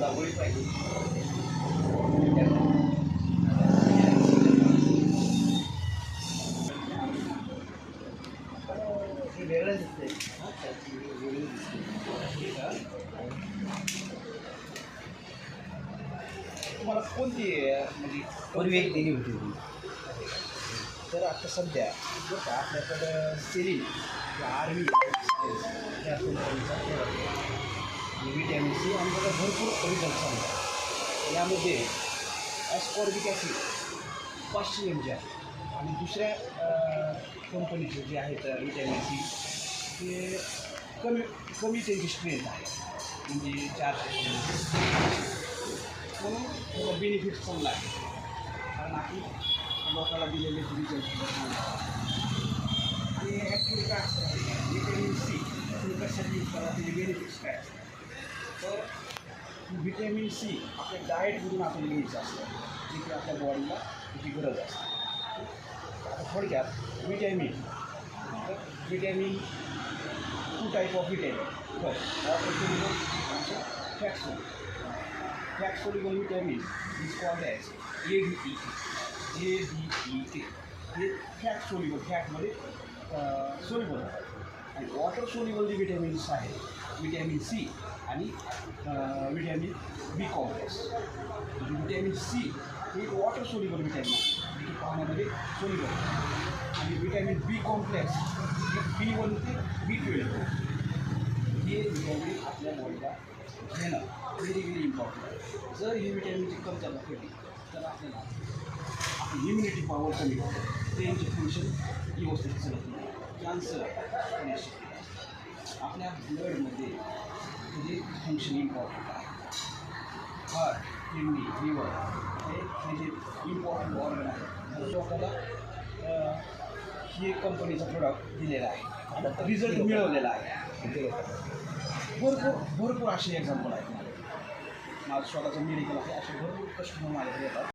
दाबोळी पाहिजे. हे वेगळं दिसतंय. वेगळं दिसतंय. तुम्हाला कोणती म्हणजे पूर्वी एक दिली होती. तर आता सध्या बरं का आपल्याकडं सेलिन आर्मी या कंपनीचा व्हिटॅमिन सी आणि त्याचा भरपूर रिझल्ट सांगतात. यामध्ये ॲस्कॉर्बिक ॲसिड 500 mg आहे आणि दुसऱ्या कंपनीचे जे आहेत व्हिटॅमिन सी ते कमी कमी त्यांची स्ट्रेंथ आहे, म्हणजे 400 म्हणून त्याचा बेनिफिट चांगला आहे. कारण आपण लोकांना दिलेले रिझल्ट आणि ॲक्च्युली काय असतं व्हिटॅमिन सी तुम्ही कशासाठी यूज करा त्याचे बेनिफिट्स काय असतात. तर व्हिटॅमिन सी आपल्या डाएटमधून आपल्याला घ्यायचं असतं जिथे आपल्या बॉडीला त्याची गरज असते. आता थोडक्यात vitamin 2 type of vitamin fat soluble vitamin is called as ADE हे फॅट सोल्युबल फॅटमध्ये सोल्युबल होतात आणि वॉटर सोल्युबल जे व्हिटॅमिन्स आहेत व्हिटॅमिन सी आणि व्हिटॅमिन बी कॉम्प्लेक्स. म्हणजे व्हिटॅमिन सी हे वॉटर सोल्युबल व्हिटॅमिन आहे जे पाण्यामध्ये सोल्युबल आणि व्हिटॅमिन बी कॉम्प्लेक्स हे B1 ते B12 हे व्हिटॅमिन आपल्या बॉडीला घेणं व्हेरी व्हेरी इम्पॉर्टंट आहे. जर ही व्हिटॅमिनची कमतरता पडली तर आपल्याला इम्युनिटी पॉवर कमी होते, त्यांची फंक्शन व्यवस्थित चालत नाही, कॅन्सर होण्याची शक्यता असते. आपल्या ब्लडमध्ये म्हणजे फंक्शन इम्पॉर्टंट आहे. हार्ट, किडनी, लिव्हर हे म्हणजे इम्पॉर्टंट ऑर्गन आहे. लोकांना ही कंपनीचा प्रोडक्ट दिलेला आहे, रिझल्ट मिळवलेला आहे. भरपूर असे एक्झाम्पल आहेत. माझं स्वतःचं मेडिकल आहे, असे भरपूर कस्टमर माझ्याकडे येतात.